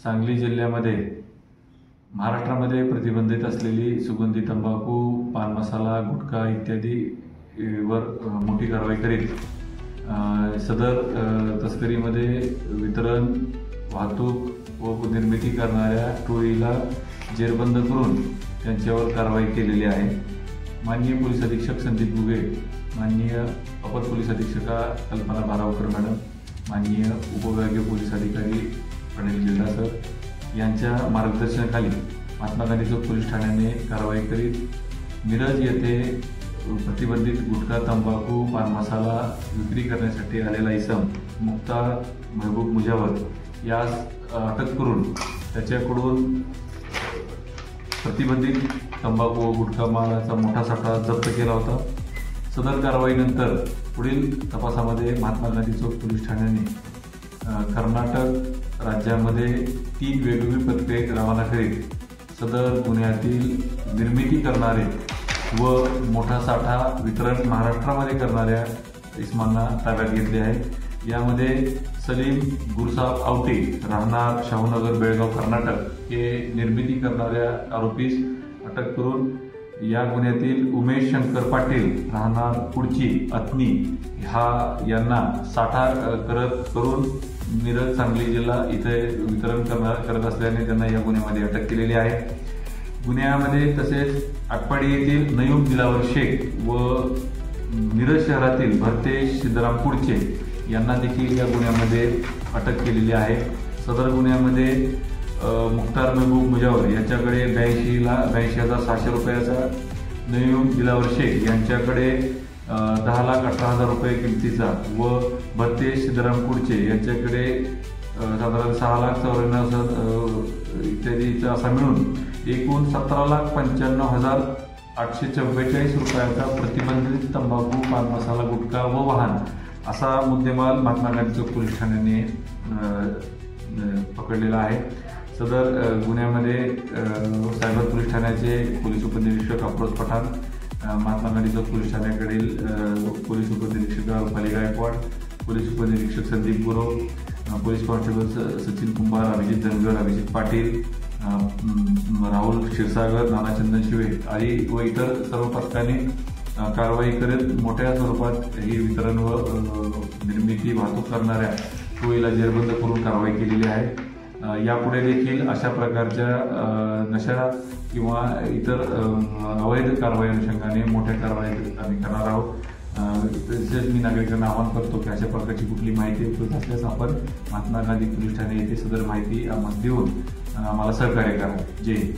सांगली जिल्ह्यामध्ये महाराष्ट्रामध्ये प्रतिबंधित असलेली सुगंधी तंबाखू, पान मसाला, गुटखा इत्यादी वर मोठी कारवाई करीत सदर तस्करीमध्ये वितरण, वाहतूक व निर्मिती करणाऱ्या टोळीला जेरबंद करून त्यांच्यावर कारवाई केलेली आहे। माननीय पोलीस अधीक्षक संदीप बुगे, माननीय अपर पोलीस अधीक्षका कल्पना भारावकर मॅडम, माननीय उपविभागीय पोलीस अधिकारी प्रणील जिल्हा सर यांच्या मार्गदर्शनाखाली महात्मा गांधी चौक पोलीस ठाण्याने कारवाई करीत मिरज येथे प्रतिबंधित गुटखा, तंबाखू, पान मसाला विक्री करण्यासाठी आलेला इसम मुख्तार महबूब मुजावर यास अटक करून त्याच्याकडून प्रतिबंधित तंबाखू व गुटखा मालाचा मोठा साठा जप्त केला होता। सदर कारवाईनंतर पुढील तपासामध्ये महात्मा गांधी चौक पोलीस ठाण्याने कर्नाटक राज्यामध्ये 3 वेगवेगळी पथके रवाना करीत सदर गुन्ह्यातील निर्मिती करणारे व मोठा साठा वितरण महाराष्ट्रामध्ये करणाऱ्या इसमांना ताब्यात घेतले आहे। यामध्ये सलीम गुरसाब आवटे राहणार शाहूनगर बेळगाव कर्नाटक हे निर्मिती करणाऱ्या आरोपीस अटक करून या गुन्ह्यातील उमेश शंकर पाटील राहणार पुढची अथनी यांना साठा करून मिरज सांगली जिल्हा इथे वितरण करत असल्याने त्यांना या गुन्ह्यामध्ये अटक केलेली आहे। गुन्ह्यामध्ये तसेच आटपाडी येथील नयूब दिलावर शेख व मिरज शहरातील भरतेश सिद्धराम पुढचे यांना देखील या गुन्ह्यामध्ये अटक केलेली आहे। सदर गुन्ह्यामध्ये मुख्तार महबूब मुजावर यांच्याकडे 82,600 रुपयाचा, नयूब दिलावर शेख यांच्याकडे 10,18,000 रुपये किमतीचा व भरतेश सिद्धराम पुढचे यांच्याकडे साधारण 6,94,000 इत्यादीचा असा मिळून एकूण 17,95,844 रुपयाचा प्रतिबंधित तंबाखू, पान मसाला, गुटखा व वाहन असा मुद्देमाल महात्मा गांधी चौक पोलीस ठाण्याने पकडलेला आहे। सदर गुन्ह्यामध्ये सायबर पोलीस ठाण्याचे पोलीस उपनिरीक्षक अफरोज पठाण, महात्मा गांधी चौक पोलीस ठाण्याकडील पोलीस उपनिरीक्षक रुपाली गायकवाड, पोलीस उपनिरीक्षक संदीप गुरव, पोलीस कॉन्स्टेबल सचिन कुंभार, अभिजित धनगर, अभिजित पाटील, राहुल क्षीरसागर, नाना चंदन शिवे आणि व इतर सर्व पथकांनी कारवाई करत मोठ्या स्वरूपात ही वितरण व निर्मिती, वाहतूक करणाऱ्या टोळीला जेरबंद करून कारवाई केलेली आहे। यापुढे देखील अशा प्रकारच्या नशा किंवा इतर अवैध कारवाई अनुषंगाने मोठ्या कारवाई आम्ही करणार आहोत। तसेच मी नागरिकांना आवाहन करतो की अशा प्रकारची कुठली माहिती उपलब्ध असल्यास आपण महात्मा गांधी पोलीस ठाणे येथे सदर माहिती आम्हाला देऊन आम्हाला सहकार्य करा। जय हिंद।